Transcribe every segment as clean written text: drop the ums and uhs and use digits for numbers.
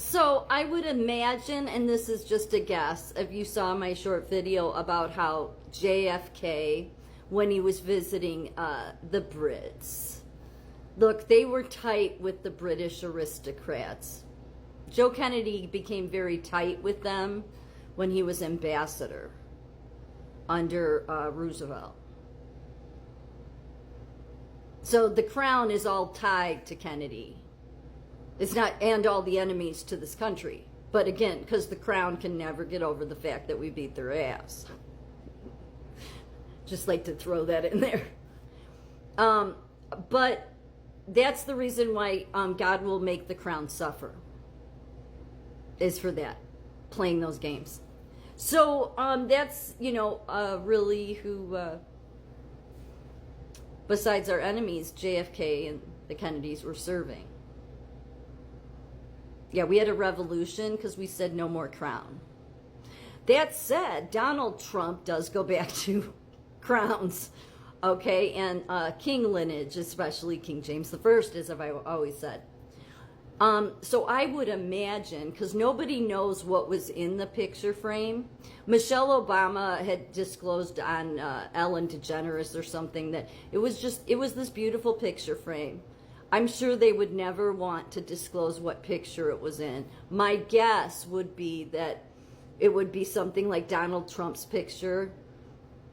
So I would imagine, and this is just a guess, if you saw my short video about how JFK, when he was visiting the Brits, look, they were tight with the British aristocrats. Joe Kennedy became very tight with them when he was ambassador under Roosevelt. So the crown is all tied to Kennedy. It's not, and all the enemies to this country. But again, because the crown can never get over the fact that we beat their ass. Just like to throw that in there. But that's the reason why God will make the crown suffer. Is for that. Playing those games. So that's, really who, besides our enemies, JFK and the Kennedys were serving. Yeah, we had a revolution because we said no more crown. That said, Donald Trump does go back to crowns, okay, and king lineage, especially King James I, as I've always said. So I would imagine, because nobody knows what was in the picture frame, Michelle Obama had disclosed on Ellen DeGeneres or something that it was this beautiful picture frame. I'm sure they would never want to disclose what picture it was in. My guess would be that it would be something like Donald Trump's picture,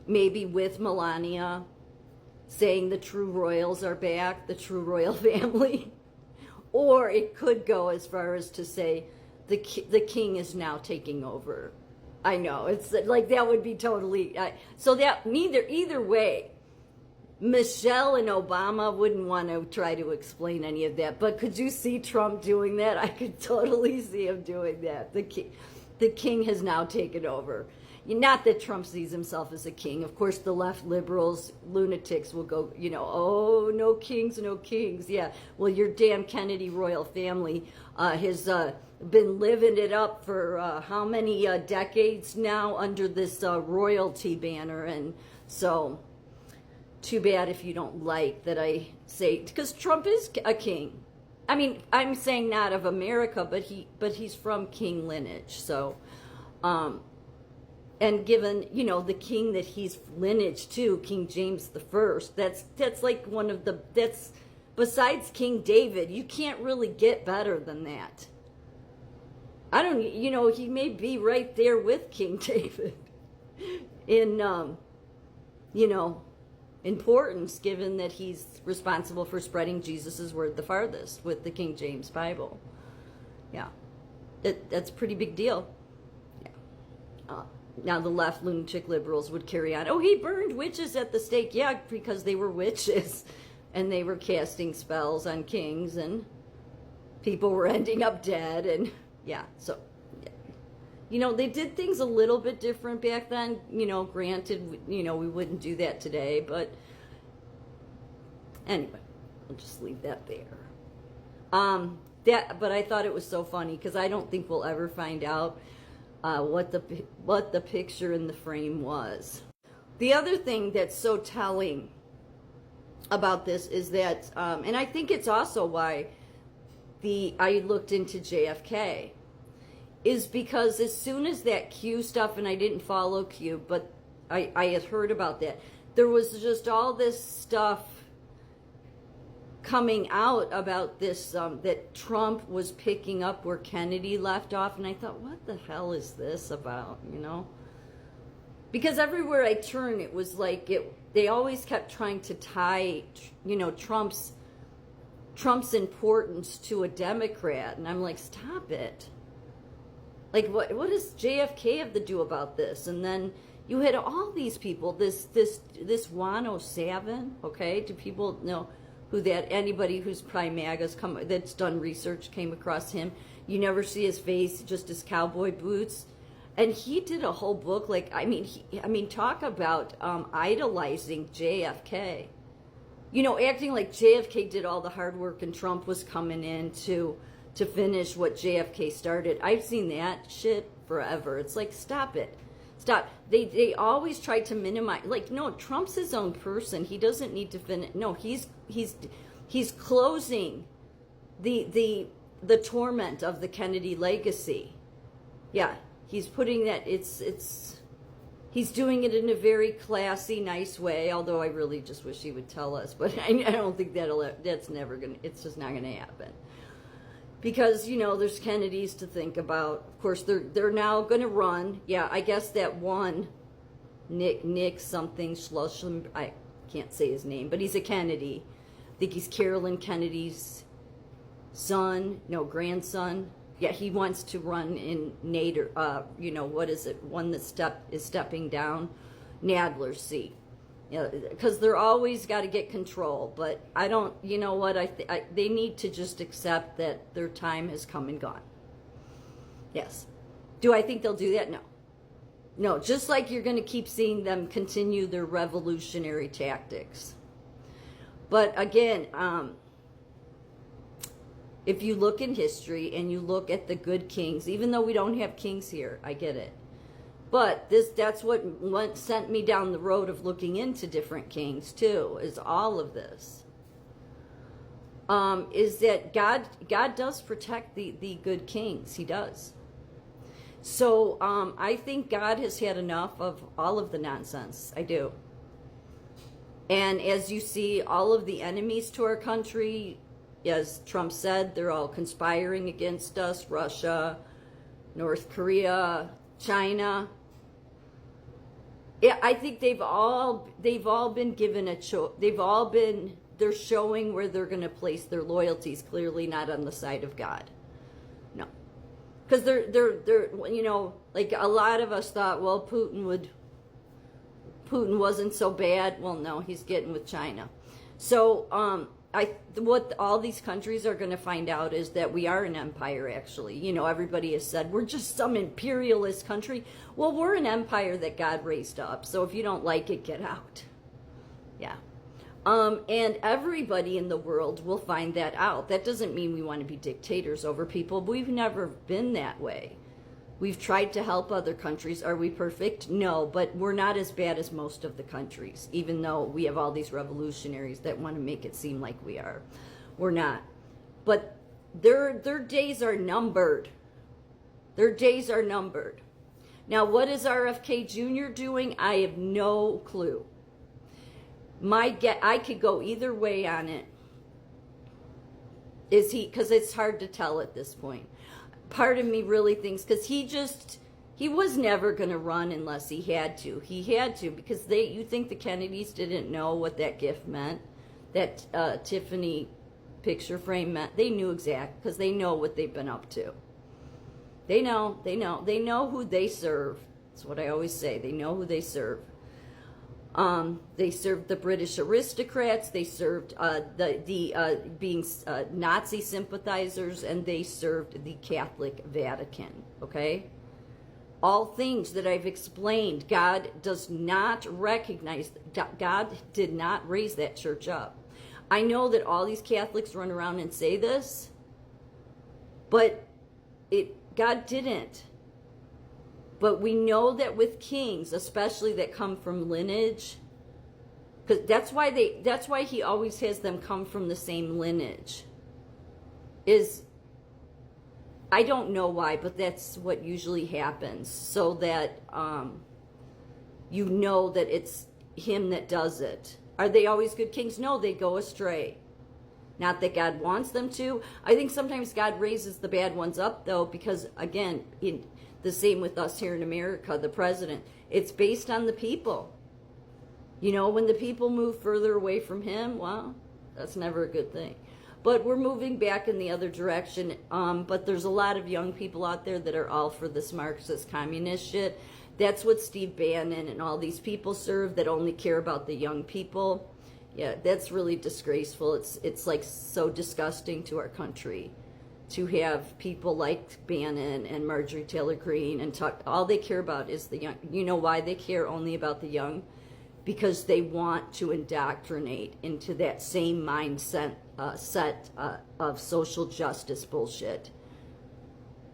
maybe with Melania, saying the true royals are back, the true royal family. Or it could go as far as to say the king is now taking over. I know, it's like that would be totally... so that either way, Michelle and Obama wouldn't want to try to explain any of that. But could you see Trump doing that? I could totally see him doing that. The king has now taken over. Not that Trump sees himself as a king. Of course, the left liberals, lunatics will go, oh, no kings, no kings. Yeah, well, your damn Kennedy royal family has been living it up for how many decades now under this royalty banner. And so, too bad if you don't like that I say, because Trump is a king. I mean, I'm saying not of America, but he's from king lineage. So, and given, the king that he's lineage to, King James I, that's like one of the, besides King David, you can't really get better than that. I don't, he may be right there with King David in, importance, given that he's responsible for spreading Jesus's word the farthest with the King James Bible. Yeah, that's a pretty big deal. Yeah. Now the left lunatic liberals would carry on. Oh, he burned witches at the stake. Yeah, because they were witches and they were casting spells on kings and people were ending up dead. And yeah, so, yeah. They did things a little bit different back then. Granted, we wouldn't do that today. But anyway, I'll just leave that there. But I thought it was so funny because I don't think we'll ever find out what the picture in the frame was. The other thing that's so telling about this is that, and I think it's also why I looked into JFK, is because as soon as that Q stuff, and I didn't follow Q, but I had heard about that, there was just all this stuff coming out about this, that Trump was picking up where Kennedy left off, and I thought, what the hell is this about, Because everywhere I turn, it was like, they always kept trying to tie, Trump's importance to a Democrat, and I'm like, stop it. Like, what does JFK have to do about this? And then you had all these people, this Juan O'Savin, okay? Do people know who that, anybody who's probably MAGA's that's done research came across him? You never see his face, just his cowboy boots. And he did a whole book, talk about idolizing JFK. Acting like JFK did all the hard work and Trump was coming in to finish what JFK started. I've seen that shit forever. It's like, stop it. Stop. They always try to minimize. Like, no, Trump's his own person. He doesn't need to finish. No, he's closing the the torment of the Kennedy legacy. Yeah, he's putting that, he's doing it in a very classy, nice way, although I really just wish he would tell us, but I don't think that's never gonna, it's just not gonna happen. Because, you know, there's Kennedys to think about. Of course, they're now gonna run. Yeah, I guess that one, Nick something, Schlussem, I can't say his name, but he's a Kennedy. I think he's Carolyn Kennedy's grandson. Yeah, he wants to run in Nader, you know, what is it? One that is stepping down, Nadler's seat. Yeah, because they're always got to get control. But I don't, you know what? They need to just accept that their time has come and gone. Yes. Do I think they'll do that? No. No, just like you're going to keep seeing them continue their revolutionary tactics. But again, if you look in history and you look at the good kings, even though we don't have kings here, I get it. But that's what sent me down the road of looking into different kings too, is all of this. Is that God does protect the good kings. He does. So I think God has had enough of all of the nonsense. I do. And as you see, all of the enemies to our country, as Trump said, they're all conspiring against us. Russia, North Korea, China. Yeah, I think they've all been given a choice. They're showing where they're going to place their loyalties. Clearly not on the side of God. No. Because they're you know, like a lot of us thought, well, Putin wasn't so bad. Well, no, he's getting with China. So what all these countries are going to find out is that we are an empire, actually. You know, everybody has said we're just some imperialist country. Well, we're an empire that God raised up. So if you don't like it, get out. Yeah. And everybody in the world will find that out. That doesn't mean we want to be dictators over people. We've never been that way. We've tried to help other countries. Are we perfect? No, but we're not as bad as most of the countries, even though we have all these revolutionaries that want to make it seem like we are. We're not. But their days are numbered. Their days are numbered. Now, what is RFK Jr. doing? I have no clue. I could go either way on it. Is he, because it's hard to tell at this point. Part of me really thinks, because he was never going to run unless he had to. He had to, because you think the Kennedys didn't know what that gift meant, that Tiffany picture frame meant. They knew exact, because they know what they've been up to. They know who they serve. That's what I always say. They know who they serve. They served the British aristocrats. They served being Nazi sympathizers, and they served the Catholic Vatican. Okay, all things that I've explained. God does not recognize. God did not raise that church up. I know that all these Catholics run around and say this, but God didn't. But we know that with kings, especially that come from lineage, because that's why he always has them come from the same lineage. I don't know why, but that's what usually happens, so that you know that it's him that does it. Are they always good kings? No, they go astray. Not that God wants them to. I think sometimes God raises the bad ones up, though, because, again, the same with us here in America, the president. It's based on the people. You know, when the people move further away from him, well, that's never a good thing. But we're moving back in the other direction. But there's a lot of young people out there that are all for this Marxist communist shit. That's what Steve Bannon and all these people serve, that only care about the young people. Yeah, that's really disgraceful. It's like so disgusting to our country to have people like Bannon and Marjorie Taylor Greene and all they care about is the young. You know why they care only about the young? Because they want to indoctrinate into that same mindset of social justice bullshit.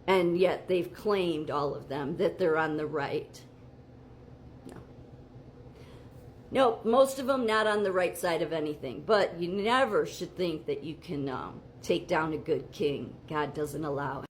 And yet they've claimed, all of them, that they're on the right. No, most of them not on the right side of anything. But you never should think that you can take down a good king. God doesn't allow it.